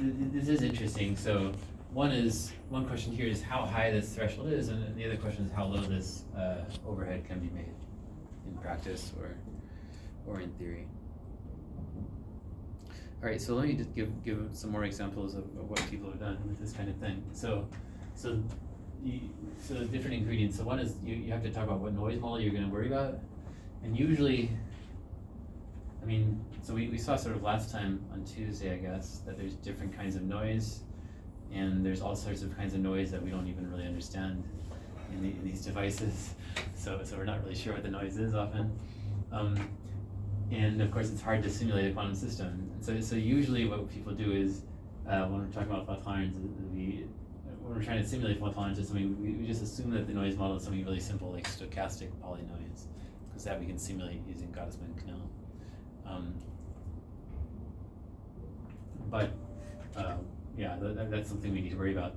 this is interesting. So one question here is how high this threshold is, and the other question is how low this overhead can be made in practice or in theory. All right, so let me just give some more examples of what people have done with this kind of thing. So different ingredients. So one is you have to talk about what noise model you're going to worry about, and usually, I mean, so we saw sort of last time on Tuesday, I guess, that there's different kinds of noise, and there's all sorts of kinds of noise that we don't even really understand in these devices. So we're not really sure what the noise is often. And of course, it's hard to simulate a quantum system. So usually what people do is, when we're talking about fault tolerance, when we're trying to simulate fault tolerance or something, we just assume that the noise model is something really simple, like stochastic polynoise, because that we can simulate using Gottesman-Knell. Yeah, that's something we need to worry about.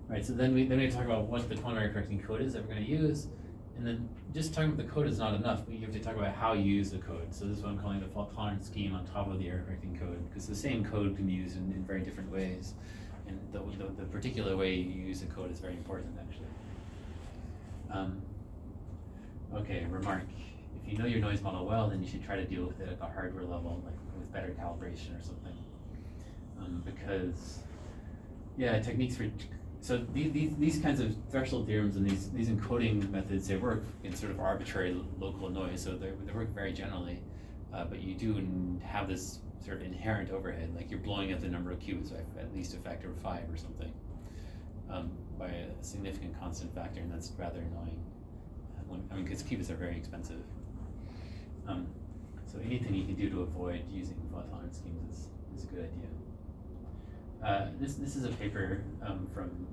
Right, so then we talk about what the quantum error correcting code is that we're going to use. And then just talking about the code is not enough, but you have to talk about how you use the code. So this is what I'm calling the fault tolerance scheme on top of the error correcting code, because the same code can be used in very different ways. And the particular way you use the code is very important, actually. Okay, remark. If you know your noise model well, then you should try to deal with it at the hardware level, like with better calibration or something. Because, yeah, techniques for... So these kinds of threshold theorems and these encoding methods, they work in sort of arbitrary local noise, so they work very generally, but you do have this sort of inherent overhead, like you're blowing up the number of qubits by at least a factor of 5 or something, by a significant constant factor, and that's rather annoying. Because qubits are very expensive. So anything you can do to avoid using fault tolerance schemes is a good idea. This is a paper from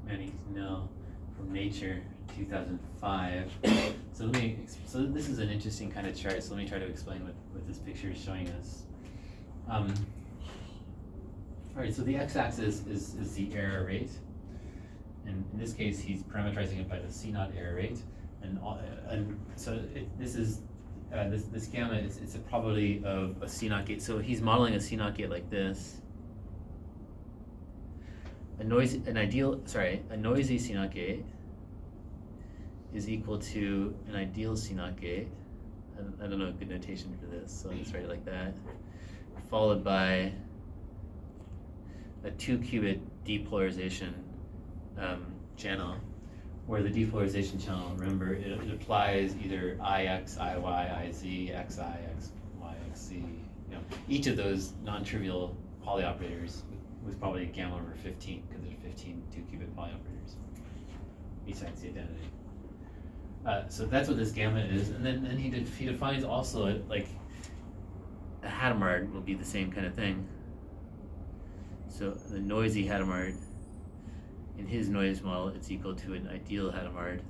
Manny Knell from Nature, 2005. So this is an interesting kind of chart. So let me try to explain what this picture is showing us. All right, so the x-axis is the error rate, and in this case, he's parameterizing it by the C0 error rate, and so this gamma it's a probability of a C0 gate. So he's modeling a C0 gate like this. A noisy C0 gate is equal to an ideal C0 gate. I don't know a good notation for this, so let's write it like that. Followed by a 2-qubit depolarization channel, where the depolarization channel, remember, it applies either IX, IY, IZ, XI, XY, XZ. Each of those non-trivial Pauli operators with probably a gamma over 15, because there's 15 2-qubit Pauli operators besides the identity. So that's what this gamma is, and then he defines also like a Hadamard will be the same kind of thing. So the noisy Hadamard, in his noise model, it's equal to an ideal Hadamard,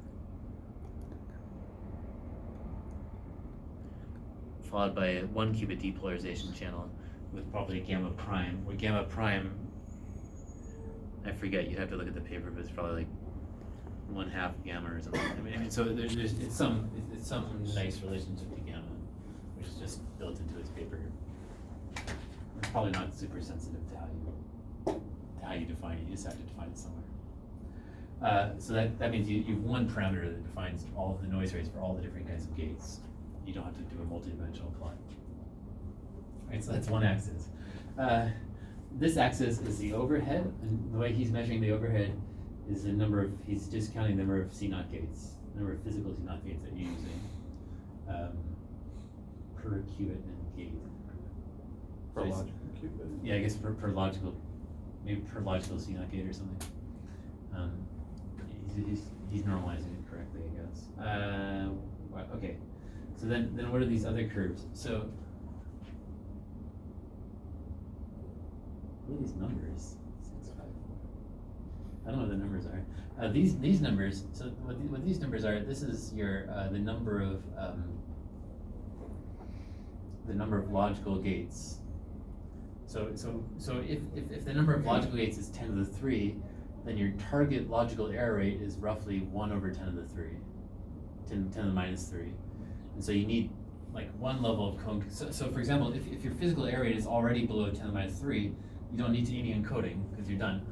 followed by a 1-qubit depolarization channel with probably gamma prime, where gamma prime, I forget, you have to look at the paper, but it's probably like 1/2 gamma or something. I mean, so it's some nice relationship to gamma, which is just built into his paper. It's probably not super sensitive to how you define it. You just have to define it somewhere. So that means you have one parameter that defines all of the noise rates for all the different kinds of gates. You don't have to do a multi-dimensional plot. Right, so that's one axis. This axis is the overhead, and the way he's measuring the overhead is the number of, he's just counting the number of C0 gates, the number of physical C0 gates that you're using per qubit and gate. Per logical qubit? Yeah, I guess per logical, maybe per logical C0 gate or something. He's normalizing it correctly, I guess. Okay, so then what are these other curves? So, what are these numbers? 6, 5, 4. I don't know what the numbers are. These numbers. So what these numbers are? This is your the number of logical gates. So if the number of logical gates is 10 to the 3, then your target logical error rate is roughly 1 over 10 to the 3, 10 to the minus 3, and so you need like one level of cone. So for example, if your physical error rate is already below 10 to the minus 3, you don't need to any encoding, because you're done.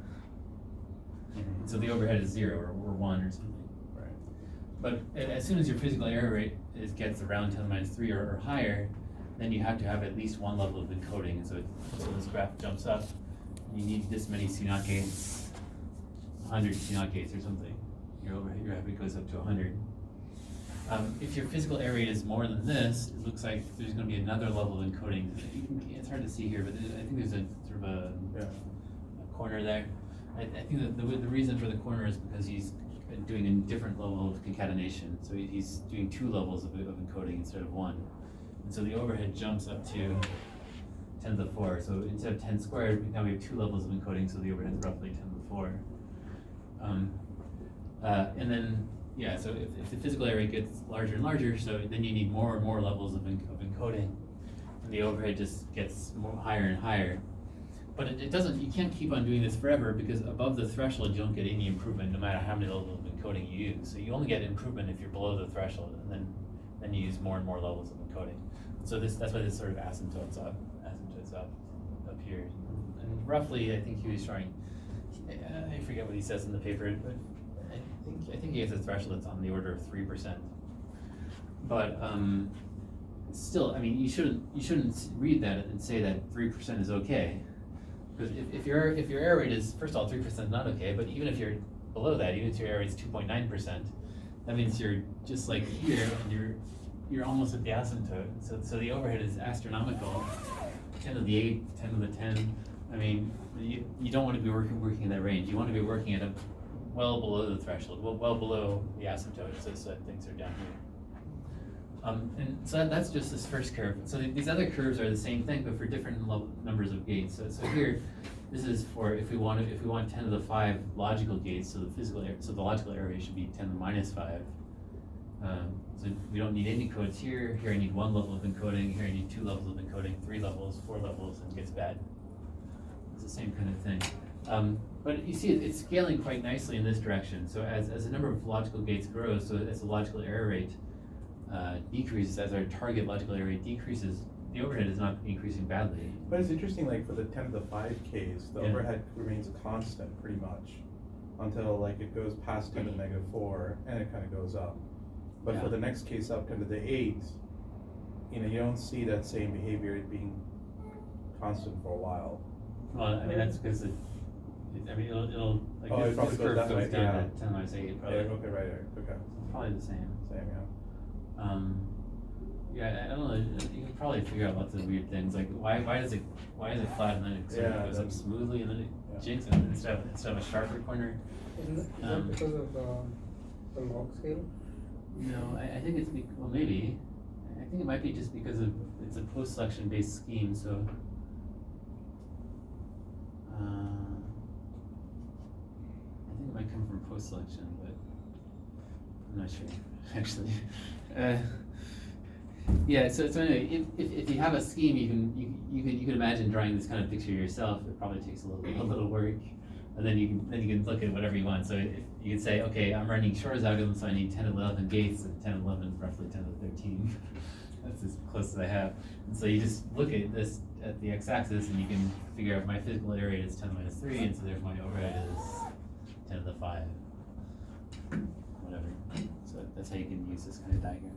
Mhm. So the overhead is 0 or 1 or something. Right. But as soon as your physical error rate gets around 10⁻³ or higher, then you have to have at least one level of encoding. So this graph jumps up. You need this many CNOT gates, 100 CNOT gates or something. Your overhead goes up to 100. If your physical error rate is more than this, it looks like there's going to be another level of encoding. It's hard to see here, but I think there's a sort of a corner there. I think that the reason for the corner is because he's doing a different level of concatenation. So he's doing 2 levels of encoding instead of 1. And so the overhead jumps up to 10⁴. So instead of 10 squared, now we have 2 levels of encoding, so the overhead is roughly 10⁴. And then, yeah, so if the physical error rate gets larger and larger, so then you need more and more levels of encoding, and the overhead just gets higher and higher. But it doesn't, you can't keep on doing this forever, because above the threshold, you don't get any improvement no matter how many levels of encoding you use. So you only get improvement if you're below the threshold, and then you use more and more levels of encoding. So that's why this sort of asymptotes up here. And roughly, I think he was showing, I forget what he says in the paper, but I think he has a threshold that's on the order of 3%. But still, I mean, you shouldn't read that and say that 3% is okay. Because if your error rate is, first of all, 3% is not okay, but even if you're below that, even if your error rate is 2.9%, that means you're just like here, and you're almost at the asymptote. So the overhead is astronomical, 10 to the 8, 10 to the 10. I mean, you don't want to be working in that range. You want to be working at well below the threshold, well below the asymptote, so that things are down here. And so that's just this first curve. So these other curves are the same thing, but for different numbers of gates. So here, this is for if we want 10 to the 5 logical gates. So the logical error rate should be 10 to the -5. So we don't need any codes here. Here I need 1 level of encoding. Here I need 2 levels of encoding, 3 levels, 4 levels, and it gets bad. It's the same kind of thing. But you see it's scaling quite nicely in this direction. So as the number of logical gates grows, so as the logical error rate decreases, as our target logical error rate decreases, the overhead is not increasing badly. But it's interesting, like for the 10 to the 5 case, the overhead remains constant pretty much until like it goes past 10 to the -4 and it kind of goes up. But for the next case up 10 to the 8, you don't see that same behavior being constant for a while. Well, I mean, that's because it'll like it this probably curve goes that way, goes down yeah. to 10 minus 8 probably. Yeah, okay, right, okay. It's probably the same. Same, yeah. Yeah, I don't know. You can probably figure out lots of weird things. Like why is it flat and then it sort of goes up smoothly and then it jinks instead of a sharper corner. Is that because of the log scale? No, I think it's well maybe. I think it might be just because it's a post-selection based scheme. So. I think it might come from post-selection, but I'm not sure actually. Yeah. So anyway, if you have a scheme, you can imagine drawing this kind of picture yourself. It probably takes a little work, and then you can look at whatever you want. So you can say, okay, I'm running Shor's algorithm, so I need 10 to 11 gates, and 10 to 11 is roughly 10 to 13. That's as close as I have. And so you just look at this at the x-axis, and you can figure out my physical error rate is 10 to the -3, and so therefore my overhead is 10 to the 5. Whatever. So that's how you can use this kind of diagram.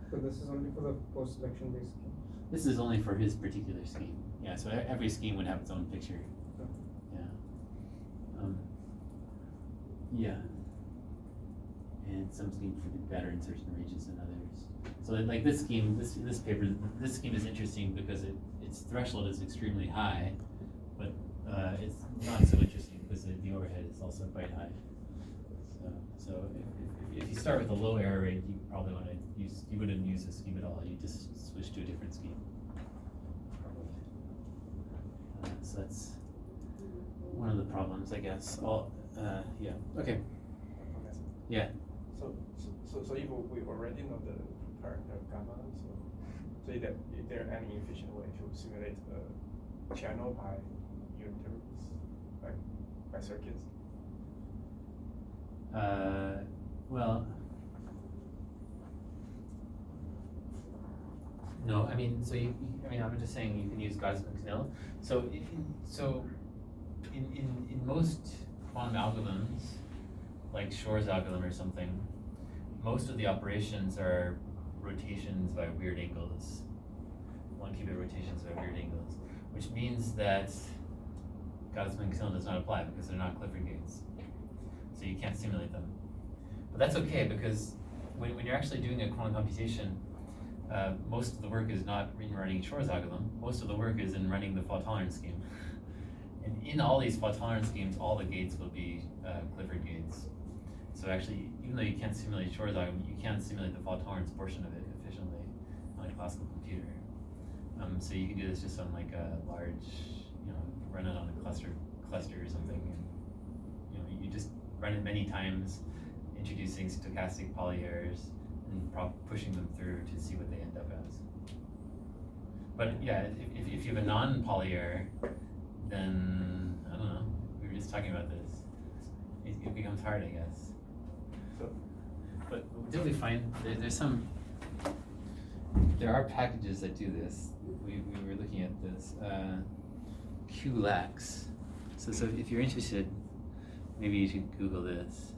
So this is only for the post-selection based scheme? This is only for his particular scheme. Yeah, so every scheme would have its own picture. Yeah. Yeah. And some schemes would be better in certain regions than others. So like this scheme, this paper, this scheme is interesting because its threshold is extremely high, but it's not so interesting because the overhead is also quite high. So if you start with a low error rate, you probably want to you wouldn't use this scheme at all. You just switch to a different scheme. Probably. So that's one of the problems, I guess. Yeah. Okay. Yeah. So if we already know the parameter gamma, so is there any efficient way to simulate a channel by unit terms, like by circuits? Well, No, I mean, I'm just saying you can use Gauss-McNeil. So in most quantum algorithms, like Shor's algorithm or something, most of the operations are rotations by weird angles. 1-qubit rotations by weird angles, which means that Gauss-McNeil does not apply because they're not Clifford gates. So you can't simulate them. But that's okay, because when you're actually doing a quantum computation, most of the work is not in running Shor's algorithm. Most of the work is in running the fault tolerance scheme. And in all these fault tolerance schemes, all the gates will be Clifford gates. So actually, even though you can't simulate Shor's algorithm, you can simulate the fault tolerance portion of it efficiently on a classical computer. So you can do this just on like a large, run it on a cluster or something, and you just run it many times, introducing stochastic polyhairs and pushing them through to see what they end up as. But yeah, if you have a non-polyerror, then I don't know. We were just talking about this. It becomes hard, I guess. So, But did we find there are packages that do this. We were looking at this QLAX. So if you're interested, maybe you should Google this.